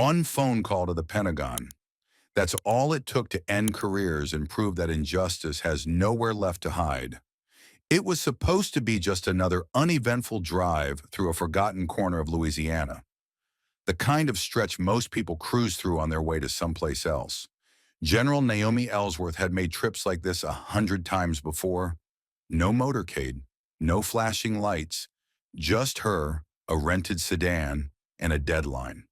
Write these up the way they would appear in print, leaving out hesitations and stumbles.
One phone call to the Pentagon. That's all it took to end careers and prove that injustice has nowhere left to hide. It was supposed to be just another uneventful drive through a forgotten corner of Louisiana, the kind of stretch most people cruise through on their way to someplace else. General Naomi Ellsworth had made trips like this 100 times before. No motorcade, no flashing lights, just her, a rented sedan, and a deadline.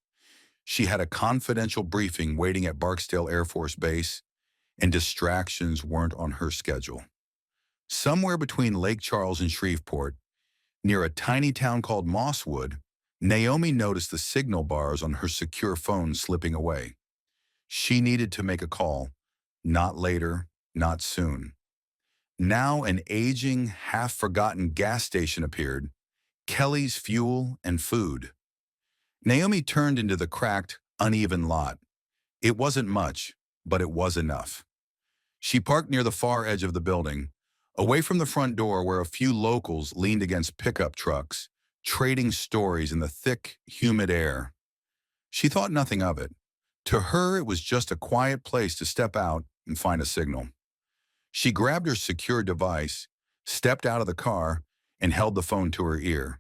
She had a confidential briefing waiting at Barksdale Air Force Base, and distractions weren't on her schedule. Somewhere between Lake Charles and Shreveport, near a tiny town called Mosswood, Naomi noticed the signal bars on her secure phone slipping away. She needed to make a call. Not later, not soon. Now an aging, half-forgotten gas station appeared, Kelly's Fuel and Food. Naomi turned into the cracked, uneven lot. It wasn't much, but it was enough. She parked near the far edge of the building, away from the front door where a few locals leaned against pickup trucks, trading stories in the thick, humid air. She thought nothing of it. To her, it was just a quiet place to step out and find a signal. She grabbed her secure device, stepped out of the car, and held the phone to her ear.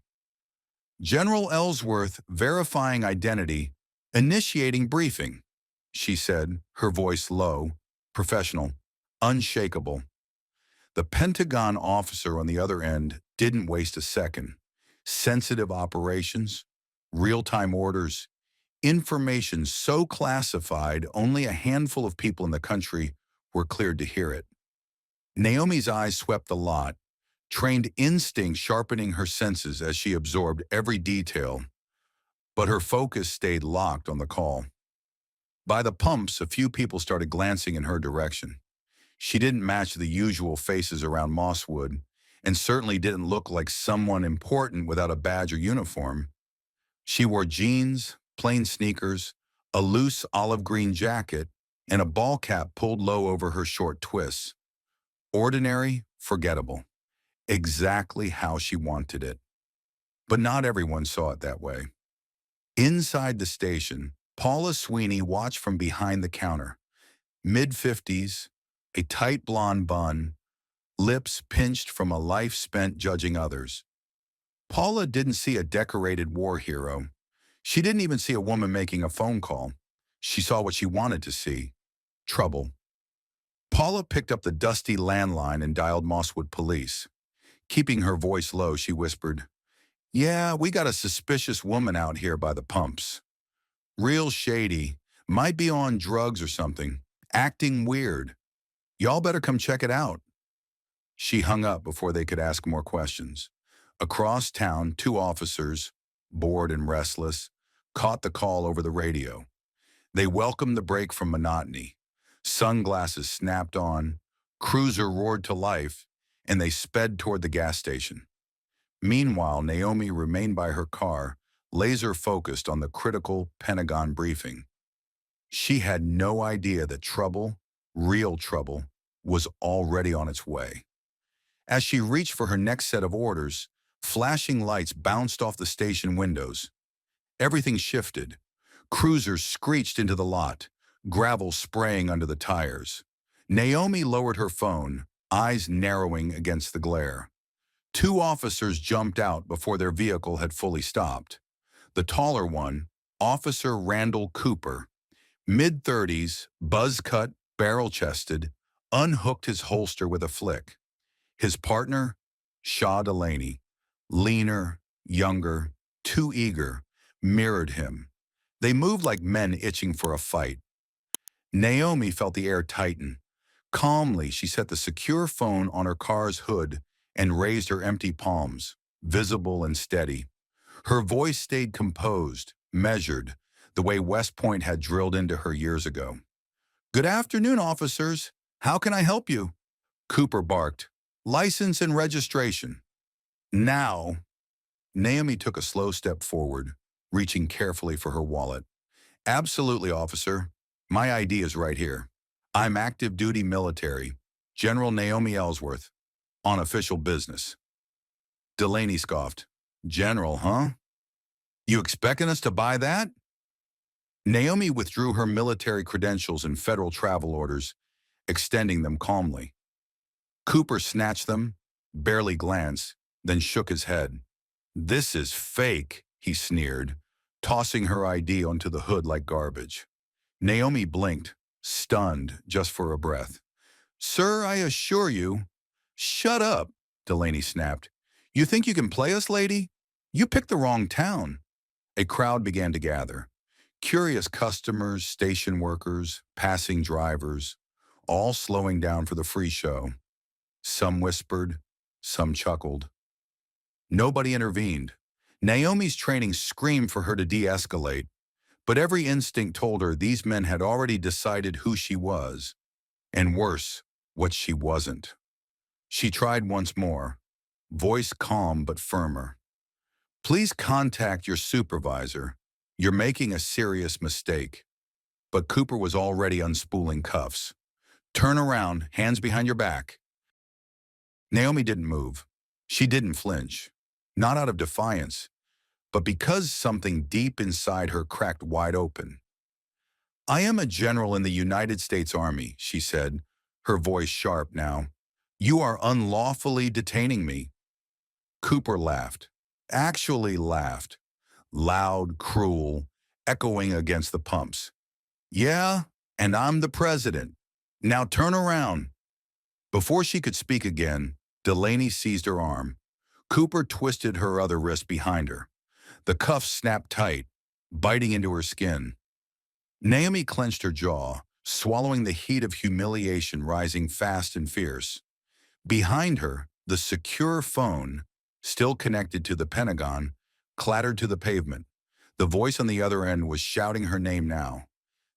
General Ellsworth verifying identity, initiating briefing, she said, her voice low, professional, unshakable. The Pentagon officer on the other end didn't waste a second. Sensitive operations, real-time orders, information so classified only a handful of people in the country were cleared to hear it. Naomi's eyes swept the lot, trained instinct sharpening her senses as she absorbed every detail, but her focus stayed locked on the call. By the pumps, a few people started glancing in her direction. She didn't match the usual faces around Mosswood, and certainly didn't look like someone important without a badge or uniform. She wore jeans, plain sneakers, a loose olive green jacket, and a ball cap pulled low over her short twists. Ordinary, forgettable. Exactly how she wanted it. But not everyone saw it that way. Inside the station, Paula Sweeney watched from behind the counter. Mid-50s, a tight blonde bun, lips pinched from a life spent judging others. Paula didn't see a decorated war hero. She didn't even see a woman making a phone call. She saw what she wanted to see: trouble. Paula picked up the dusty landline and dialed Mosswood police. Keeping her voice low, she whispered, "Yeah, we got a suspicious woman out here by the pumps. Real shady, might be on drugs or something, acting weird. Y'all better come check it out." She hung up before they could ask more questions. Across town, two officers, bored and restless, caught the call over the radio. They welcomed the break from monotony. Sunglasses snapped on, cruiser roared to life, and they sped toward the gas station. Meanwhile, Naomi remained by her car, laser-focused on the critical Pentagon briefing. She had no idea that trouble, real trouble, was already on its way. As she reached for her next set of orders, flashing lights bounced off the station windows. Everything shifted. Cruisers screeched into the lot, gravel spraying under the tires. Naomi lowered her phone, eyes narrowing against the glare. Two officers jumped out before their vehicle had fully stopped. The taller one, Officer Randall Cooper, mid-30s, buzz-cut, barrel-chested, unhooked his holster with a flick. His partner, Shaw Delaney, leaner, younger, too eager, mirrored him. They moved like men itching for a fight. Naomi felt the air tighten. Calmly, she set the secure phone on her car's hood and raised her empty palms, visible and steady. Her voice stayed composed, measured, the way West Point had drilled into her years ago. "Good afternoon, officers. How can I help you?" Cooper barked. "License and registration." "Now." Naomi took a slow step forward, reaching carefully for her wallet. "Absolutely, officer. My ID is right here. I'm active duty military, General Naomi Ellsworth, on official business." Delaney scoffed. "General, huh? You expecting us to buy that?" Naomi withdrew her military credentials and federal travel orders, extending them calmly. Cooper snatched them, barely glanced, then shook his head. "This is fake," he sneered, tossing her ID onto the hood like garbage. Naomi blinked, stunned just for a breath. "Sir, I assure you—" "Shut up," Delaney snapped. "You think you can play us, lady? You picked the wrong town." A crowd began to gather. Curious customers, station workers, passing drivers, all slowing down for the free show. Some whispered, some chuckled. Nobody intervened. Naomi's training screamed for her to de-escalate, but every instinct told her these men had already decided who she was, and worse, what she wasn't. She tried once more, voice calm but firmer. "Please contact your supervisor. You're making a serious mistake." But Cooper was already unspooling cuffs. "Turn around, hands behind your back." Naomi didn't move. She didn't flinch. Not out of defiance, but because something deep inside her cracked wide open. "I am a general in the United States Army," she said, her voice sharp now. "You are unlawfully detaining me." Cooper laughed. Actually laughed. Loud, cruel, echoing against the pumps. "Yeah, and I'm the president. Now turn around." Before she could speak again, Delaney seized her arm. Cooper twisted her other wrist behind her. The cuffs snapped tight, biting into her skin. Naomi clenched her jaw, swallowing the heat of humiliation rising fast and fierce. Behind her, the secure phone, still connected to the Pentagon, clattered to the pavement. The voice on the other end was shouting her name now.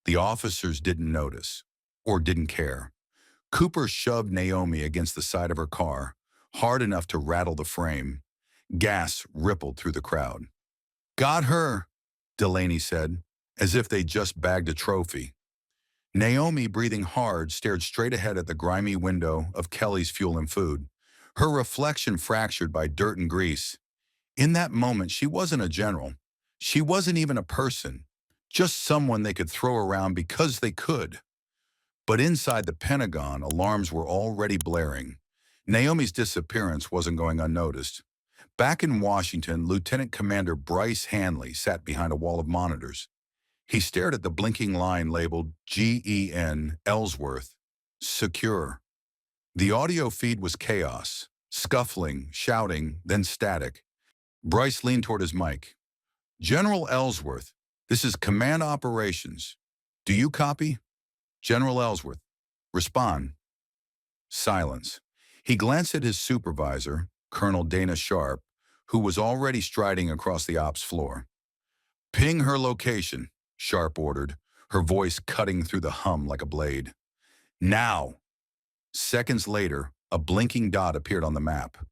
The officers didn't notice, or didn't care. Cooper shoved Naomi against the side of her car, hard enough to rattle the frame. Gas rippled through the crowd. "Got her," Delaney said, as if they'd just bagged a trophy. Naomi, breathing hard, stared straight ahead at the grimy window of Kelly's Fuel and Food, her reflection fractured by dirt and grease. In that moment, she wasn't a general. She wasn't even a person, just someone they could throw around because they could. But inside the Pentagon, alarms were already blaring. Naomi's disappearance wasn't going unnoticed. Back in Washington, Lieutenant Commander Bryce Hanley sat behind a wall of monitors. He stared at the blinking line labeled GEN Ellsworth, secure. The audio feed was chaos, scuffling, shouting, then static. Bryce leaned toward his mic. "General Ellsworth, this is Command Operations. Do you copy?" "General Ellsworth, respond." Silence. He glanced at his supervisor, Colonel Dana Sharp, who was already striding across the ops floor. "Ping her location," Sharp ordered, her voice cutting through the hum like a blade. "Now!" Seconds later, a blinking dot appeared on the map.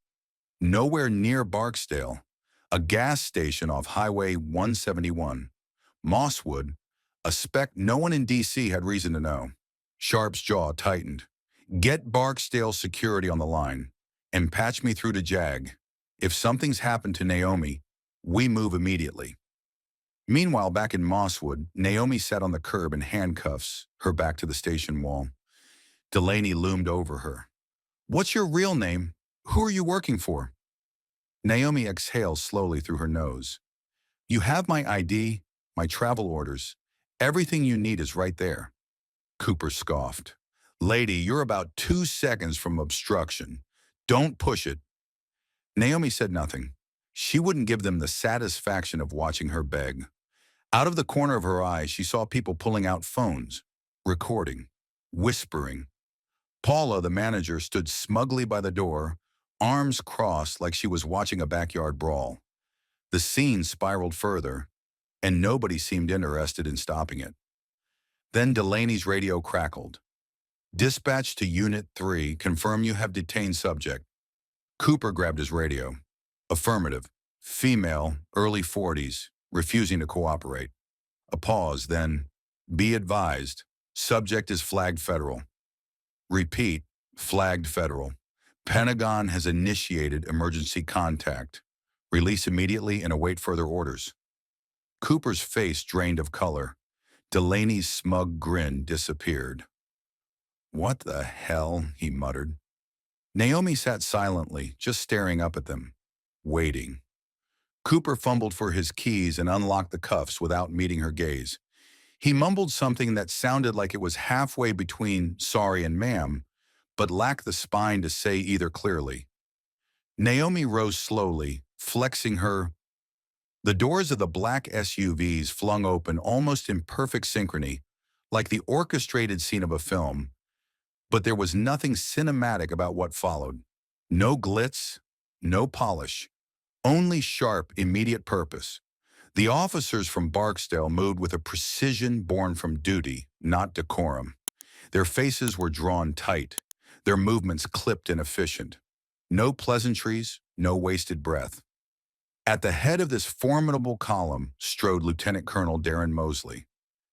Nowhere near Barksdale, a gas station off Highway 171. Mosswood, a speck no one in D.C. had reason to know. Sharp's jaw tightened. "Get Barksdale security on the line and patch me through to JAG. If something's happened to Naomi, we move immediately." Meanwhile, back in Mosswood, Naomi sat on the curb in handcuffs, her back to the station wall. Delaney loomed over her. "What's your real name? Who are you working for?" Naomi exhaled slowly through her nose. "You have my ID, my travel orders. Everything you need is right there." Cooper scoffed. "Lady, you're about 2 seconds from obstruction. Don't push it." Naomi said nothing. She wouldn't give them the satisfaction of watching her beg. Out of the corner of her eye, she saw people pulling out phones, recording, whispering. Paula, the manager, stood smugly by the door, arms crossed like she was watching a backyard brawl. The scene spiraled further, and nobody seemed interested in stopping it. Then Delaney's radio crackled. "Dispatch to Unit 3, confirm you have detained subject." Cooper grabbed his radio. "Affirmative. Female, early 40s, refusing to cooperate." A pause, then, "Be advised, subject is flagged federal." "Repeat, flagged federal. Pentagon has initiated emergency contact. Release immediately and await further orders." Cooper's face drained of color. Delaney's smug grin disappeared. "What the hell?" he muttered. Naomi sat silently, just staring up at them, waiting. Cooper fumbled for his keys and unlocked the cuffs without meeting her gaze. He mumbled something that sounded like it was halfway between sorry and ma'am, but lacked the spine to say either clearly. Naomi rose slowly, flexing her. The doors of the black SUVs flung open almost in perfect synchrony, like the orchestrated scene of a film, but there was nothing cinematic about what followed. No glitz, no polish, only sharp, immediate purpose. The officers from Barksdale moved with a precision born from duty, not decorum. Their faces were drawn tight, their movements clipped and efficient. No pleasantries, no wasted breath. At the head of this formidable column strode Lieutenant Colonel Darren Mosley.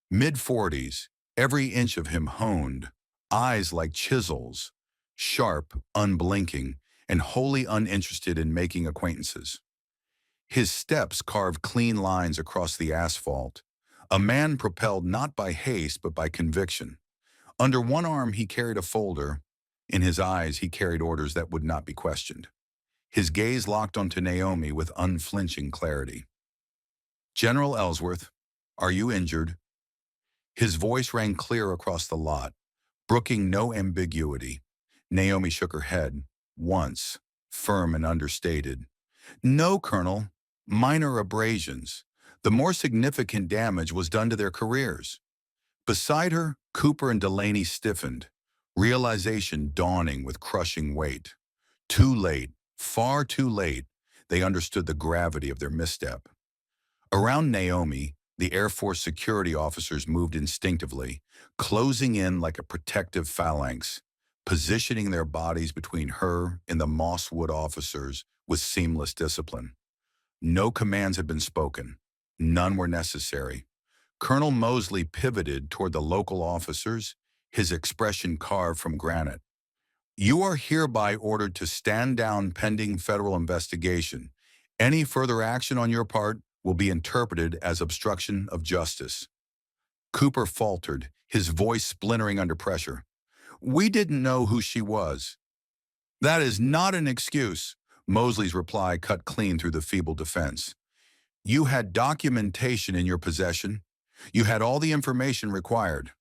Mid-40s, every inch of him honed, eyes like chisels, sharp, unblinking, and wholly uninterested in making acquaintances. His steps carved clean lines across the asphalt, a man propelled not by haste but by conviction. Under one arm he carried a folder. In his eyes he carried orders that would not be questioned. His gaze locked onto Naomi with unflinching clarity. "General Ellsworth, are you injured?" His voice rang clear across the lot, brooking no ambiguity. Naomi shook her head, once, firm and understated. "No, Colonel. Minor abrasions. The more significant damage was done to their careers." Beside her, Cooper and Delaney stiffened, realization dawning with crushing weight. Too late, far too late, they understood the gravity of their misstep. Around Naomi, the Air Force security officers moved instinctively, closing in like a protective phalanx, positioning their bodies between her and the Mosswood officers with seamless discipline. No commands had been spoken. None were necessary. Colonel Mosley pivoted toward the local officers, his expression carved from granite. "You are hereby ordered to stand down pending federal investigation. Any further action on your part will be interpreted as obstruction of justice." Cooper faltered, his voice splintering under pressure. "We didn't know who she was." "That is not an excuse," Mosley's reply cut clean through the feeble defense. "You had documentation in your possession. You had all the information required."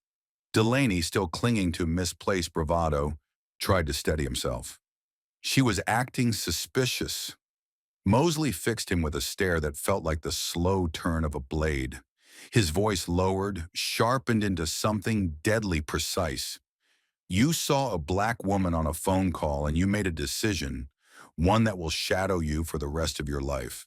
Delaney, still clinging to misplaced bravado, tried to steady himself. "She was acting suspicious." Mosley fixed him with a stare that felt like the slow turn of a blade. His voice lowered, sharpened into something deadly precise. "You saw a black woman on a phone call and you made a decision, one that will shadow you for the rest of your life."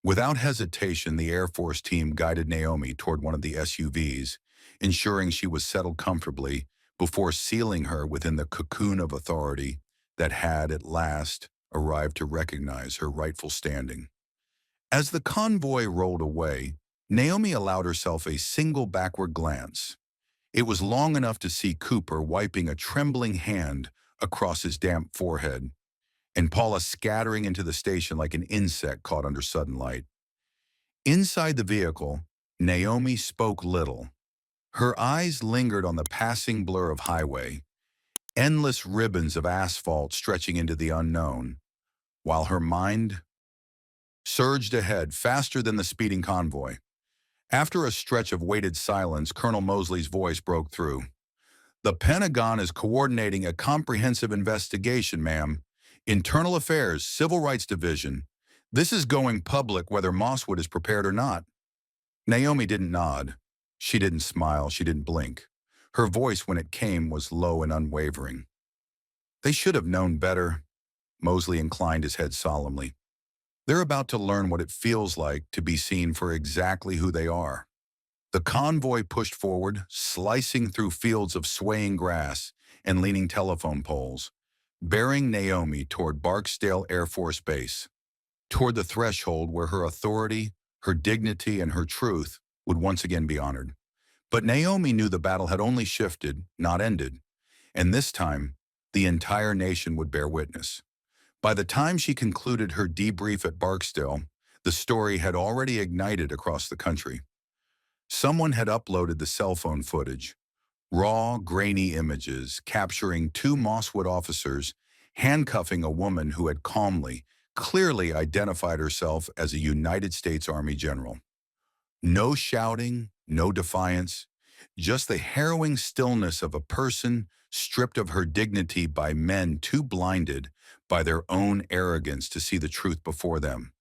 Without hesitation, the Air Force team guided Naomi toward one of the SUVs, ensuring she was settled comfortably before sealing her within the cocoon of authority that had, at last, arrived to recognize her rightful standing. As the convoy rolled away, Naomi allowed herself a single backward glance. It was long enough to see Cooper wiping a trembling hand across his damp forehead, and Paula scattering into the station like an insect caught under sudden light. Inside the vehicle, Naomi spoke little. Her eyes lingered on the passing blur of highway, endless ribbons of asphalt stretching into the unknown, while her mind surged ahead faster than the speeding convoy. After a stretch of weighted silence, Colonel Mosley's voice broke through. "The Pentagon is coordinating a comprehensive investigation, ma'am. Internal Affairs, Civil Rights Division. This is going public whether Mosswood is prepared or not." Naomi didn't nod. She didn't smile. She didn't blink. Her voice, when it came, was low and unwavering. "They should have known better." Mosley inclined his head solemnly. "They're about to learn what it feels like to be seen for exactly who they are." The convoy pushed forward, slicing through fields of swaying grass and leaning telephone poles, bearing Naomi toward Barksdale Air Force Base, toward the threshold where her authority, her dignity, and her truth would once again be honored. But Naomi knew the battle had only shifted, not ended, and this time, the entire nation would bear witness. By the time she concluded her debrief at Barksdale, the story had already ignited across the country. Someone had uploaded the cell phone footage, raw, grainy images capturing two Mosswood officers handcuffing a woman who had calmly, clearly identified herself as a United States Army general. No shouting, no defiance, just the harrowing stillness of a person stripped of her dignity by men too blinded by their own arrogance to see the truth before them.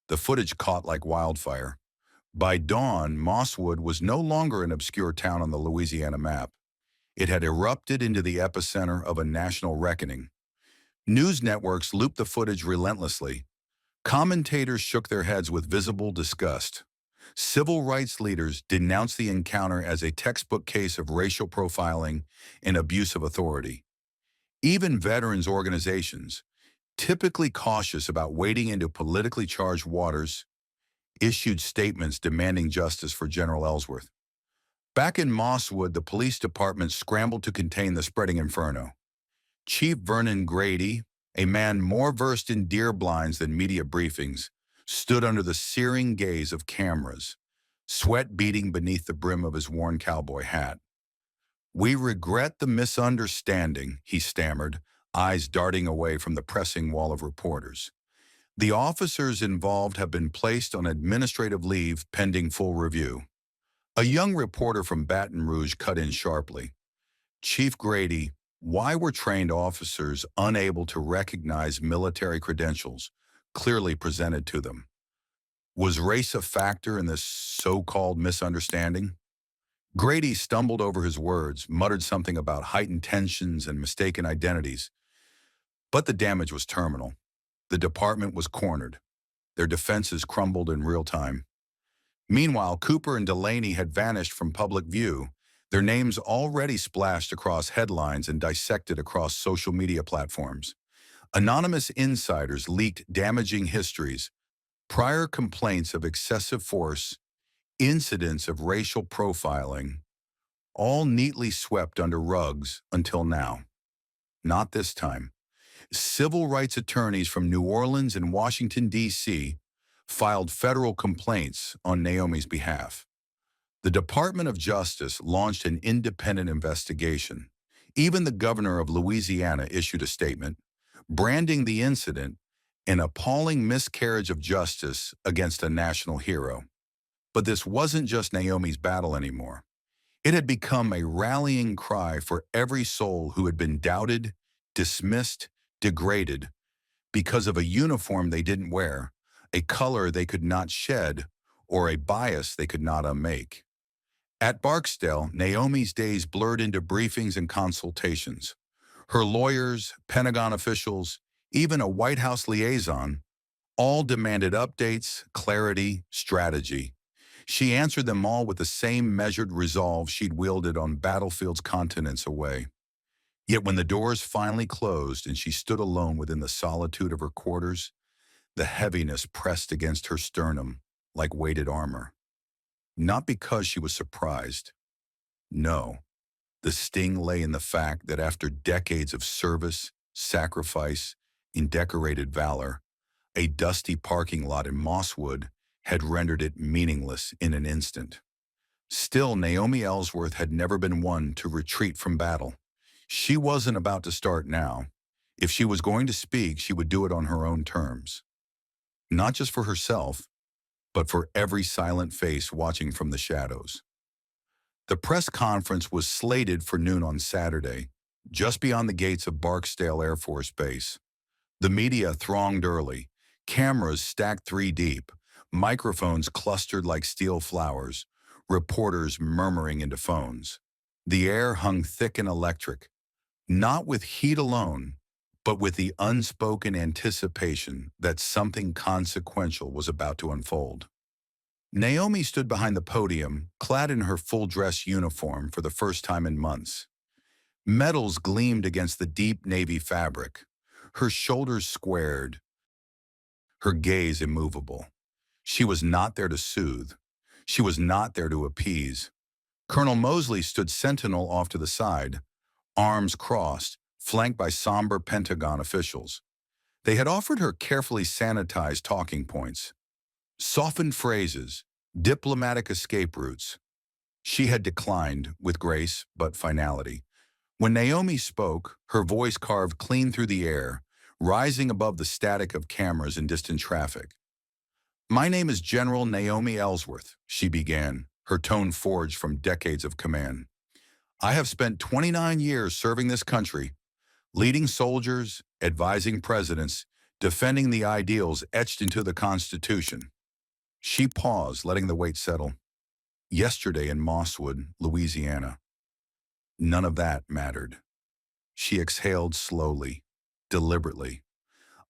The footage caught like wildfire. By dawn, Mosswood was no longer an obscure town on the Louisiana map. It had erupted into the epicenter of a national reckoning. News networks looped the footage relentlessly. Commentators shook their heads with visible disgust. Civil rights leaders denounced the encounter as a textbook case of racial profiling and abuse of authority. Even veterans organizations, typically cautious about wading into politically charged waters, issued statements demanding justice for General Ellsworth. Back in Mosswood, the police department scrambled to contain the spreading inferno. Chief Vernon Grady, a man more versed in deer blinds than media briefings, stood under the searing gaze of cameras, sweat beading beneath the brim of his worn cowboy hat. "We regret the misunderstanding," he stammered, eyes darting away from the pressing wall of reporters. "The officers involved have been placed on administrative leave pending full review." A young reporter from Baton Rouge cut in sharply. "Chief Grady, why were trained officers unable to recognize military credentials clearly presented to them? Was race a factor in this so-called misunderstanding?" Grady stumbled over his words, muttered something about heightened tensions and mistaken identities. But the damage was terminal. The department was cornered. Their defenses crumbled in real time. Meanwhile, Cooper and Delaney had vanished from public view, their names already splashed across headlines and dissected across social media platforms. Anonymous insiders leaked damaging histories, prior complaints of excessive force, incidents of racial profiling, all neatly swept under rugs until now. Not this time. Civil rights attorneys from New Orleans and Washington, D.C., filed federal complaints on Naomi's behalf. The Department of Justice launched an independent investigation. Even the governor of Louisiana issued a statement, branding the incident an appalling miscarriage of justice against a national hero. But this wasn't just Naomi's battle anymore. It had become a rallying cry for every soul who had been doubted, dismissed, degraded because of a uniform they didn't wear, a color they could not shed, or a bias they could not unmake. At Barksdale, Naomi's days blurred into briefings and consultations. Her lawyers, Pentagon officials, even a White House liaison, all demanded updates, clarity, strategy. She answered them all with the same measured resolve she'd wielded on battlefields continents away. Yet when the doors finally closed and she stood alone within the solitude of her quarters, the heaviness pressed against her sternum like weighted armor. Not because she was surprised. No, the sting lay in the fact that after decades of service, sacrifice, and decorated valor, a dusty parking lot in Mosswood had rendered it meaningless in an instant. Still, Naomi Ellsworth had never been one to retreat from battle. She wasn't about to start now. If she was going to speak, she would do it on her own terms. Not just for herself, but for every silent face watching from the shadows. The press conference was slated for noon on Saturday, just beyond the gates of Barksdale Air Force Base. The media thronged early, cameras stacked 3 deep, microphones clustered like steel flowers, reporters murmuring into phones. The air hung thick and electric, not with heat alone, but with the unspoken anticipation that something consequential was about to unfold. Naomi stood behind the podium, clad in her full-dress uniform for the first time in months. Medals gleamed against the deep navy fabric, her shoulders squared, her gaze immovable. She was not there to soothe. She was not there to appease. Colonel Mosley stood sentinel off to the side, arms crossed, flanked by somber Pentagon officials. They had offered her carefully sanitized talking points, softened phrases, Diplomatic escape routes. She had declined, with grace but finality. When Naomi spoke, her voice carved clean through the air, rising above the static of cameras and distant traffic. "My name is General Naomi Ellsworth," she began, her tone forged from decades of command. "I have spent 29 years serving this country, leading soldiers, advising presidents, defending the ideals etched into the Constitution." She paused, letting the weight settle. "Yesterday in Mosswood, Louisiana, none of that mattered." She exhaled slowly, deliberately.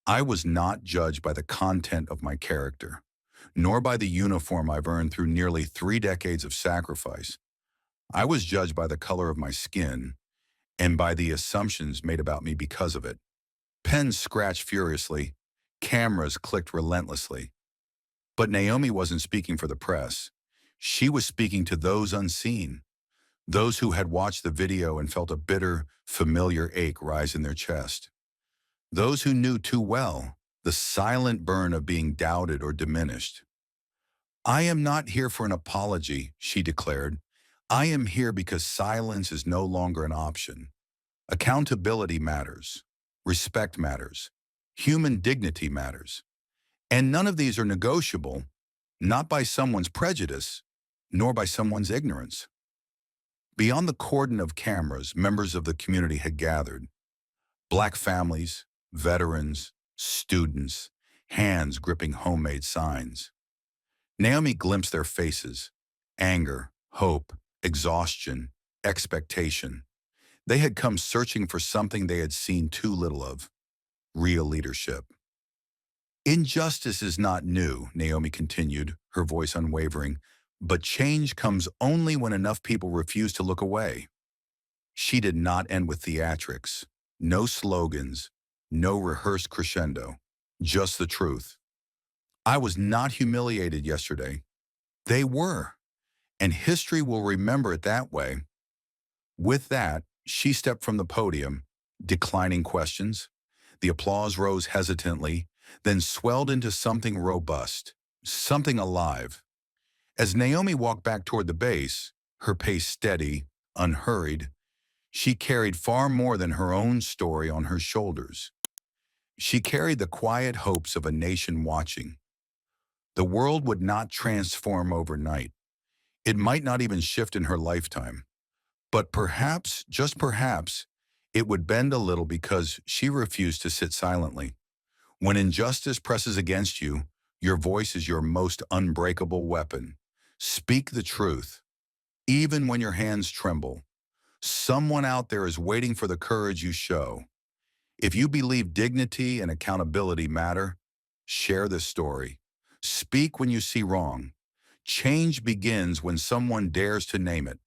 "I was not judged by the content of my character, nor by the uniform I've earned through nearly 3 decades of sacrifice. I was judged by the color of my skin and by the assumptions made about me because of it." Pens scratched furiously. Cameras clicked relentlessly. But Naomi wasn't speaking for the press. She was speaking to those unseen, those who had watched the video and felt a bitter, familiar ache rise in their chest. Those who knew too well the silent burn of being doubted or diminished. "I am not here for an apology," she declared. "I am here because silence is no longer an option. Accountability matters. Respect matters. Human dignity matters. And none of these are negotiable, not by someone's prejudice, nor by someone's ignorance." Beyond the cordon of cameras, members of the community had gathered. Black families, veterans, students, hands gripping homemade signs. Naomi glimpsed their faces: anger, hope, exhaustion, expectation. They had come searching for something they had seen too little of: real leadership. "Injustice is not new," Naomi continued, her voice unwavering, "but change comes only when enough people refuse to look away." She did not end with theatrics. No slogans, no rehearsed crescendo, just the truth. "I was not humiliated yesterday. They were, and history will remember it that way." With that, she stepped from the podium, declining questions. The applause rose hesitantly, then swelled into something robust, something alive. As Naomi walked back toward the base, her pace steady, unhurried, she carried far more than her own story on her shoulders. She carried the quiet hopes of a nation watching. The world would not transform overnight. It might not even shift in her lifetime. But perhaps, just perhaps, it would bend a little because she refused to sit silently. When injustice presses against you, your voice is your most unbreakable weapon. Speak the truth, even when your hands tremble. Someone out there is waiting for the courage you show. If you believe dignity and accountability matter, share this story. Speak when you see wrong. Change begins when someone dares to name it.